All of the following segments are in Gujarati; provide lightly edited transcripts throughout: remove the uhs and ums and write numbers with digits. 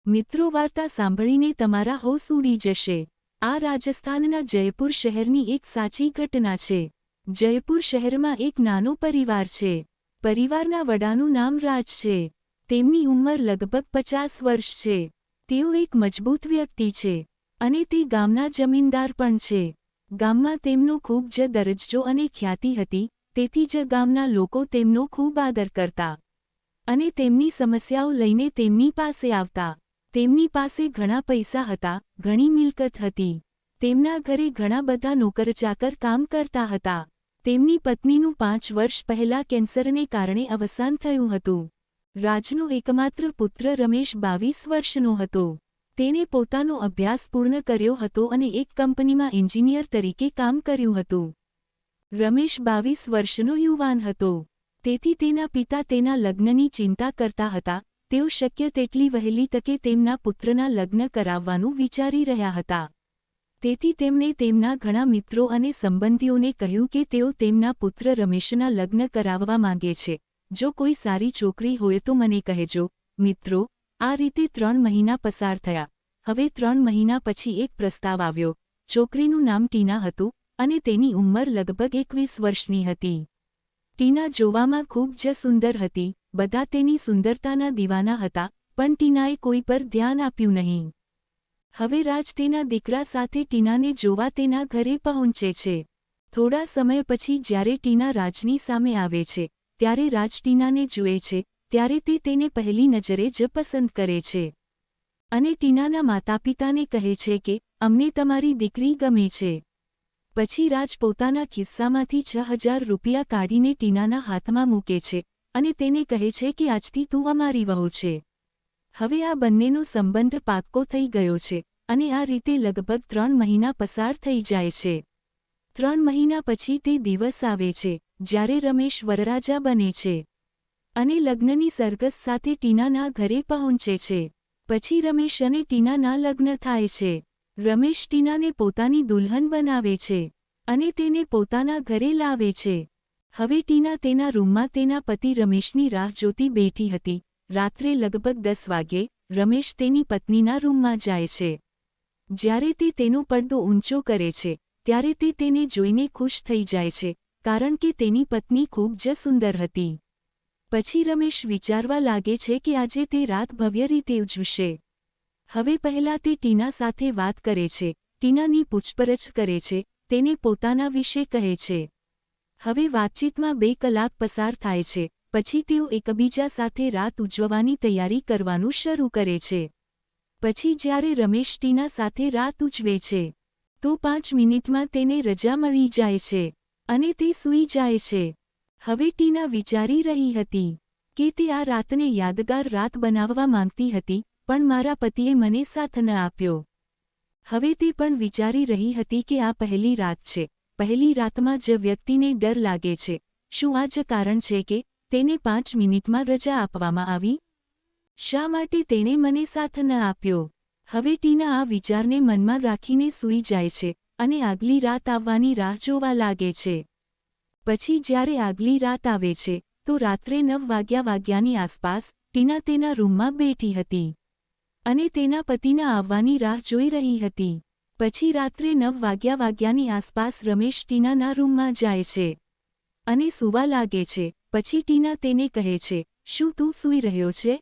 મિત્રો, વાર્તા સાંભળીને તમારા હોશ ઉડી જશે। આ રાજસ્થાનના જયપુર શહેરની એક સાચી ઘટના છે। જયપુર શહેરમાં એક નાનો પરિવાર છે। પરિવારના વડાનું નામ રાજ છે। તેમની ઉંમર લગભગ 50 વર્ષ છે। તેઓ એક મજબૂત વ્યક્તિ છે અને તે ગામના જમીનદાર પણ છે। ગામમાં તેમનો ખૂબ જ દરજ્જો અને ખ્યાતિ હતી, તેથી જ ગામના લોકો તેમનો ખૂબ આદર કરતા અને તેમની સમસ્યાઓ લઈને તેમની પાસે આવતા। તેમની પાસે ઘણા પૈસા હતા, ઘણી મિલકત હતી। તેમના ઘરે ઘણા બધા નોકરચાકર કામ કરતા હતા। તેમની પત્નીનું 5 વર્ષ પહેલા કેન્સરને કારણે અવસાન થયું હતું। રાજનો એકમાત્ર પુત્ર રમેશ 22 વર્ષનો હતો। તેણે પોતાનો અભ્યાસ પૂર્ણ કર્યો હતો અને એક કંપનીમાં એન્જિનિયર તરીકે કામ કર્યું હતું। રમેશ 22 વર્ષનો યુવાન હતો, તેથી તેના પિતા તેના લગ્નની ચિંતા કરતા હતા। તેઓ શક્ય તેટલી વહેલી તકે તેમના પુત્રના લગ્ન કરાવવાનું વિચારી રહ્યા હતા। તેથી તેમણે તેમના ઘણા મિત્રો અને સંબંધીઓને કહ્યું કે તેઓ તેમના પુત્ર રમેશના લગ્ન કરાવવા માંગે છે। જો કોઈ સારી છોકરી હોય તો મને કહેજો। મિત્રો, આ રીતે 3 મહિના પસાર થયા। હવે 3 મહિના પછી એક પ્રસ્તાવ આવ્યો। છોકરીનું નામ ટીના હતું અને તેની ઉંમર લગભગ 21 વર્ષની હતી। ટીના જોવામાં ખૂબ જ સુંદર હતી। બધા તેની સુંદરતાના દીવાના હતા, પણ ટીનાએ કોઈ પર ધ્યાન આપ્યું નહીં। હવે રાજ તેના દીકરા સાથે ટીનાને જોવા તેના ઘરે પહોંચે છે। થોડા સમય પછી જ્યારે ટીના રાજની સામે આવે છે, ત્યારે રાજ ટીનાને જુએ છે, ત્યારે તે તેને પહેલી નજરે જ પસંદ કરે છે અને ટીનાના માતાપિતાને કહે છે કે અમને તમારી દીકરી ગમે છે। પછી રાજ પોતાના ખિસ્સામાંથી 6000 રૂપિયા કાઢીને ટીનાના હાથમાં મૂકે છે અને તેને કહે છે કે આજથી તું અમારી વહુ છે। હવે આ બંનેનો સંબંધ પાક્કો થઈ ગયો છે અને આ રીતે લગભગ 3 મહિના પસાર થઈ જાય છે। 3 મહિના પછી તે દિવસ આવે છે જ્યારે રમેશ વરરાજા બને છે અને લગ્નની સરઘસ સાથે ટીનાના ઘરે પહોંચે છે। પછી રમેશ અને ટીનાના લગ્ન થાય છે। રમેશ ટીનાને પોતાની દુલ્હન બનાવે છે અને તેને પોતાના ઘરે લાવે છે। હવે ટીના તેના રૂમમાં તેના પતિ રમેશની રાહ જોતી બેઠી હતી। રાત્રે લગભગ 10 વાગ્યે રમેશ તેની પત્નીના રૂમમાં જાય છે। જ્યારે તે તેનો પડદો ઊંચો કરે છે, ત્યારે તે તેને જોઈને ખુશ થઈ જાય છે, કારણ કે તેની પત્ની ખૂબ જ સુંદર હતી। પછી રમેશ વિચારવા લાગે છે કે આજે તે રાત ભવ્ય રીતે ઉજવશે। હવે પહેલાં તે ટીના સાથે વાત કરે છે, ટીનાની પૂછપરછ કરે છે, તેને પોતાના વિશે કહે છે। હવે વાતચીતમાં 2 કલાક પસાર થાય છે, પછી તેઓ એકબીજા સાથે રાત ઉજવવાની તૈયારી કરવાનું શરૂ કરે છે। પછી જ્યારે રમેશ ટીના સાથે રાત ઉજવે છે, તો 5 મિનિટમાં તેને રજા મળી જાય છે અને તે સૂઈ જાય છે। હવે ટીના વિચારી રહી હતી કે તે આ રાતને યાદગાર રાત બનાવવા માંગતી હતી, પણ મારા પતિએ મને સાથ ન આપ્યો। હવે તે પણ વિચારી રહી હતી કે આ પહેલી રાત છે। પહેલી રાતમાં જ વ્યક્તિને ડર લાગે છે। શું આ જ કારણ છે કે તેને 5 મિનિટમાં રજા આપવામાં આવી? શા માટે તેણે મને સાથ ન આપ્યો? હવે ટીના આ વિચારને મનમાં રાખીને સૂઈ જાય છે અને આગલી રાત આવવાની રાહ જોવા લાગે છે। પછી જ્યારે આગલી રાત આવે છે, તો રાત્રે 9 વાગ્યાની આસપાસ ટીના તેના રૂમમાં બેઠી હતી અને તેના પતિના આવવાની રાહ જોઈ રહી હતી। પછી રાત્રે 9 વાગ્યાની આસપાસ રમેશ ટીનાના રૂમમાં જાય છે અને સૂવા લાગે છે। પછી ટીના તેને કહે છે, શું તું સૂઈ રહ્યો છે?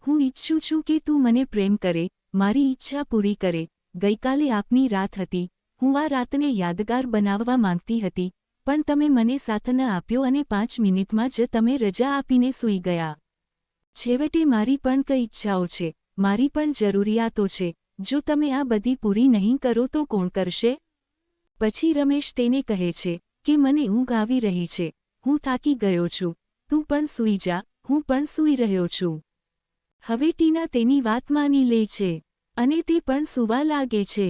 હું ઈચ્છું છું કે તું મને પ્રેમ કરે, મારી ઈચ્છા પૂરી કરે। ગઈકાલે આપની રાત હતી, હું આ રાતને યાદગાર બનાવવા માંગતી હતી, પણ તમે મને સાથ ન આપ્યો અને 5 મિનિટમાં જ તમે રજા આપીને સૂઈ ગયા। છેવટે મારી પણ કઈ ઈચ્છાઓ છે, મારી પણ જરૂરિયાતો છે। જો તમે આ બધી પૂરી નહીં કરો તો કોણ કરશે? પછી રમેશ તેને કહે છે કે મને ઊંઘ આવી રહી છે, હું થાકી ગયો છું, તું પણ સૂઈ જા, હું પણ સૂઈ રહ્યો છું। હવે ટીના તેની વાત માની લે છે અને તે પણ સૂવા લાગે છે।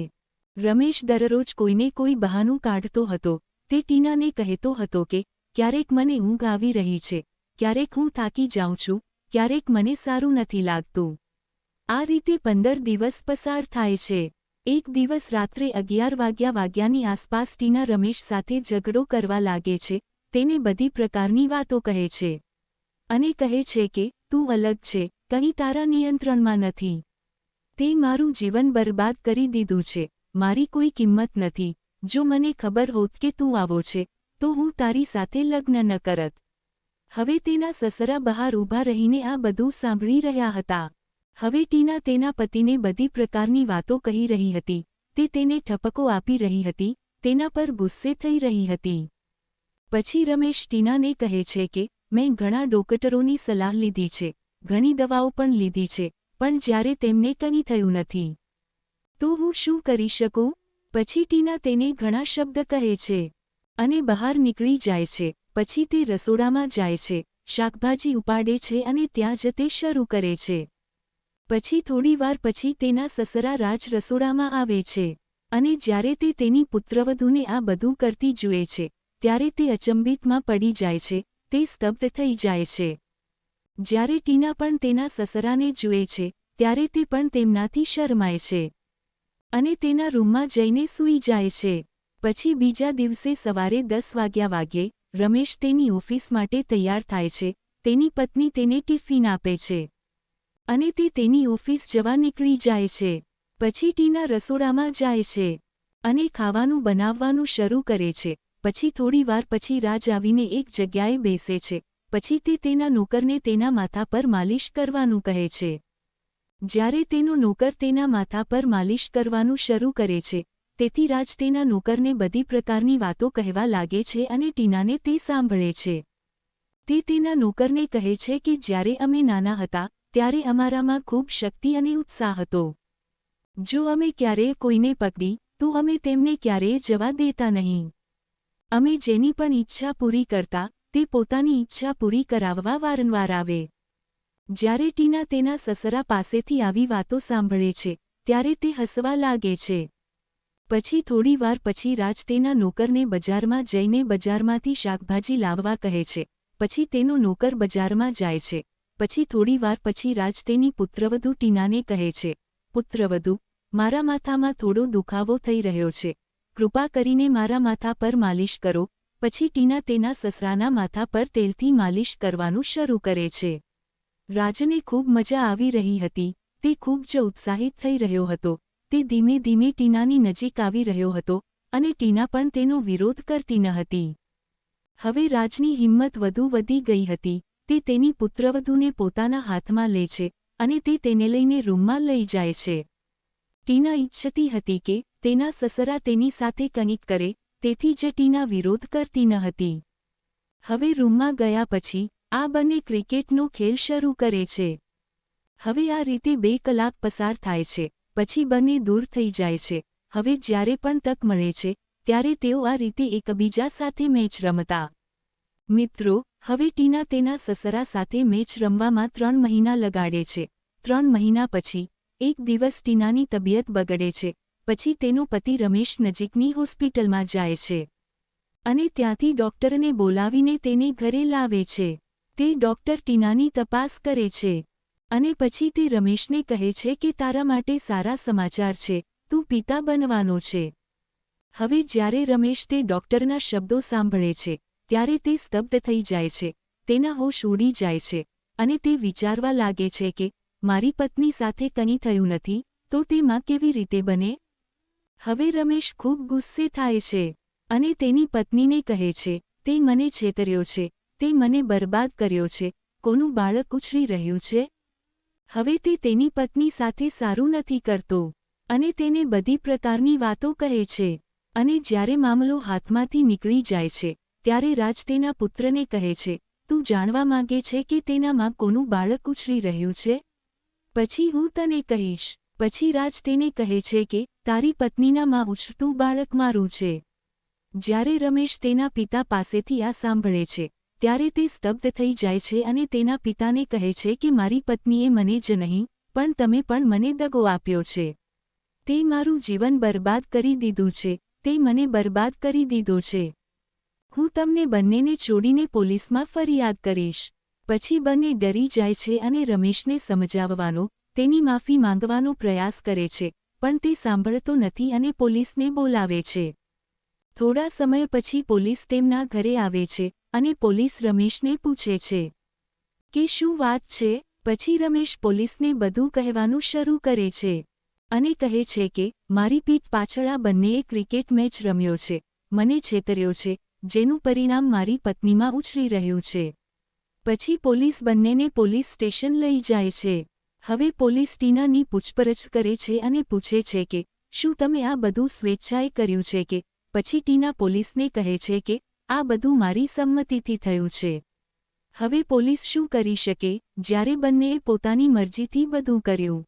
રમેશ દરરોજ કોઈને કોઈ બહાનું કાઢતો હતો। તે ટીનાને કહેતો હતો કે ક્યારેક મને ઊંઘ આવી રહી છે, ક્યારેક હું થાકી જાઉં છું, ક્યારેક મને સારું નથી લાગતું। આ રીતે 15 દિવસ પસાર થાય છે। એક દિવસ રાત્રે 11 વાગ્યાની આસપાસ ટીના રમેશ સાથે ઝઘડો કરવા લાગે છે। તેને બધી પ્રકારની વાતો કહે છે અને કહે છે કે તું અલગ છે, કંઈ તારા નિયંત્રણમાં નથી। તે મારું જીવન બરબાદ કરી દીધું છે, મારી કોઈ કિંમત નથી. જો મને ખબર હોત કે તું આવો છે તો હું તારી સાથે લગ્ન ન કરત. હવે તેના સસરા બહાર ઊભા રહીને આ બધું સાંભળી રહ્યા હતા. હવે ટીના તેના પતિને બધી પ્રકારની વાતો કહી રહી હતી. તે તેને ઠપકો આપી રહી હતી, તેના પર ગુસ્સે થઈ રહી હતી. પછી રમેશ ટીનાને કહે છે કે મેં ઘણા ડોક્ટરોની સલાહ લીધી છે, ઘણી દવાઓ પણ લીધી છે, પણ જ્યારે તેમને કંઈ થયું નથી. તો હું શું કરી શકું? પછી ટીના તેને ઘણા શબ્દ કહે છે અને બહાર નીકળી જાય છે. પછી તે રસોડામાં જાય છે, શાકભાજી ઉપાડે છે અને ત્યાં જ તે શરૂ કરે છે. પછી થોડીવાર પછી તેના સસરા રાજ રસોડામાં આવે છે અને જ્યારે તે તેની પુત્રવધૂને આ બધું કરતી જુએ છે ત્યારે તે અચંબિતમાં પડી જાય છે, તે સ્તબ્ધ થઈ જાય છે. જ્યારે ટીના પણ તેના સસરાને જુએ છે ત્યારે તે પણ તેમનાથી શરમાય છે અને તેના રૂમમાં જઈને સૂઈ જાય છે. પછી બીજા દિવસે સવારે 10 વાગ્યે રમેશ તેની ઓફિસ માટે તૈયાર થાય છે. તેની પત્ની તેને ટિફિન આપે છે અને તે તેની ઓફિસ જવા નીકળી જાય છે. પછી ટીના રસોડામાં જાય છે અને ખાવાનું બનાવવાનું શરૂ કરે છે. પછી થોડીવાર પછી રાજ આવીને એક જગ્યાએ બેસે છે. પછી તે તેના નોકરને તેના માથા પર માલિશ કરવાનું કહે છે. જ્યારે તેનો નોકર તેના માથા પર માલિશ કરવાનું શરૂ કરે છે તેથી રાજ તેના નોકરને બધી પ્રકારની વાતો કહેવા લાગે છે અને ટીનાને તે સાંભળે છે. તે તેના નોકરને કહે છે કે જ્યારે અમે નાના હતા ત્યારે અમારામાં ખૂબ શક્તિ અને ઉત્સાહ હતો. જો અમે ક્યારેય કોઈને પકડી તો અમે તેમને ક્યારેય જવા દેતા નહીં. અમે જેની પણ ઈચ્છા પૂરી કરતા તે પોતાની ઈચ્છા પૂરી કરાવવા વારંવાર આવે. જ્યારે ટીના તેના સસરા પાસેથી આવી વાતો સાંભળે છે ત્યારે તે હસવા લાગે છે. પછી થોડીવાર પછી રાજ તેના નોકરને બજારમાં જઈને બજારમાંથી શાકભાજી લાવવા કહે છે. પછી તેનો નોકર બજારમાં જાય છે. પછી થોડીવાર પછી રાજ તેની પુત્રવધૂ ટીનાને કહે છે, પુત્રવધૂ, મારા માથામાં થોડો દુખાવો થઈ રહ્યો છે, કૃપા કરીને મારા માથા પર માલિશ કરો. પછી ટીના તેના સસરાના માથા પર તેલથી માલિશ કરવાનું શરૂ કરે છે. રાજને ખૂબ મજા આવી રહી હતી. તે ખૂબ જ ઉત્સાહિત થઈ રહ્યો હતો. તે ધીમે ધીમે ટીનાની નજીક આવી રહ્યો હતો અને ટીના પણ તેનો વિરોધ કરતી ન હતી. હવે રાજની હિંમત વધુ વધી ગઈ હતી. તે તેની પુત્રવધૂને પોતાના હાથમાં લે છે અને તે તેને લઈને રૂમમાં લઈ જાય છે. ટીના ઈચ્છતી હતી કે તેના સસરા તેની સાથે કંઈક કરે, તેથી જ ટીના વિરોધ કરતી ન હતી. હવે રૂમમાં ગયા પછી આ બંને ક્રિકેટનો ખેલ શરૂ કરે છે. હવે આ રીતે 2 કલાક પસાર થાય છે. પછી બંને દૂર થઈ જાય છે. હવે જ્યારે પણ તક મળે છે ત્યારે તેઓ આ રીતે એકબીજા સાથે મેચ રમતા. મિત્રો, હવે ટીના તેના સસરા સાથે મેચ રમવામાં 3 મહિના લગાડે છે. 3 મહિના પછી એક દિવસ ટીનાની તબિયત બગડે છે. પછી તેનો પતિ રમેશ નજીકની હોસ્પિટલમાં જાય છે અને ત્યાંથી ડોક્ટરને બોલાવીને તેને ઘરે લાવે છે. તે ડોક્ટર ટીનાની તપાસ કરે છે અને પછી તે રમેશને કહે છે કે તારા માટે સારા સમાચાર છે, તું પિતા બનવાનો છે. હવે જ્યારે રમેશ તે ડોક્ટરના શબ્દો સાંભળે છે ત્યારે તે સ્તબ્ધ થઈ જાય છે. તેના હોશ ઉડી જાય છે અને તે વિચારવા લાગે છે કે મારી પત્ની સાથે કંઈ થયું નથી તો તે માં કેવી રીતે બને. હવે રમેશ ખૂબ ગુસ્સે થાય છે અને તેની પત્નીને કહે છે, તે મને છેતર્યો છે, તે મને બરબાદ કર્યો છે, કોનું બાળક ઉછરી રહ્યું છે. હવે તે તેની પત્ની સાથે સારું નથી કરતો અને તેને બધી પ્રકારની વાતો કહે છે. અને જ્યારે મામલો હાથમાંથી નીકળી જાય છે ત્યારે રાજ તેના પુત્રને કહે છે, તું જાણવા માંગે છે કે તેનામાં કોનું બાળક ઉછરી રહ્યું છે? પછી હું તને કહીશ. પછી રાજ તેને કહે છે કે તારી પત્નીના માં ઉછરતું બાળક મારું છે. જ્યારે રમેશ તેના પિતા પાસેથી આ સાંભળે છે ત્યારે તે સ્તબ્ધ થઈ જાય છે અને તેના પિતાને કહે છે કે મારી પત્નીએ મને જ નહીં પણ તમે પણ મને દગો આપ્યો છે. તે મારું જીવન બરબાદ કરી દીધું છે, તે મને બરબાદ કરી દીધો છે. હું તમને બંનેને છોડીને પોલીસમાં ફરિયાદ કરીશ. પછી બંને ડરી જાય છે અને રમેશને સમજાવવાનો, તેની માફી માંગવાનો પ્રયાસ કરે છે પણ તે સાંભળતો નથી અને પોલીસને બોલાવે છે. થોડા સમય પછી પોલીસ તેમના ઘરે આવે છે અને પોલીસ રમેશને પૂછે છે કે શું વાત છે. પછી રમેશ પોલીસને બધું કહેવાનું શરૂ કરે છે અને કહે છે કે મારી પીઠ પાછળ આ બંનેએ ક્રિકેટ મેચ રમ્યો છે, મને છેતર્યો છે, જેનું પરિણામ મારી પત્નીમાં ઉછળી રહ્યું છે. પછી પોલીસ બંનેને પોલીસ સ્ટેશન લઈ જાય છે. હવે પોલીસ ટીનાની પૂછપરછ કરે છે અને પૂછે છે કે શું તમે આ બધું સ્વેચ્છાએ કર્યું છે કે પછી ટીના પોલીસને કહે છે કે આ બધું મારી સંમતિથી થયું છે. હવે પોલીસ શું કરી શકે જ્યારે બંનેએ પોતાની મરજીથી બધું કર્યું?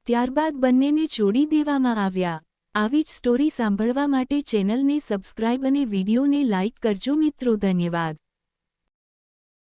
ત્યારબાદ બંનેને છોડી દેવામાં આવ્યા. આવી જ સ્ટોરી સાંભળવા માટે ચેનલને સબસ્ક્રાઇબ અને વિડીયોને લાઇક કરજો મિત્રો. ધન્યવાદ.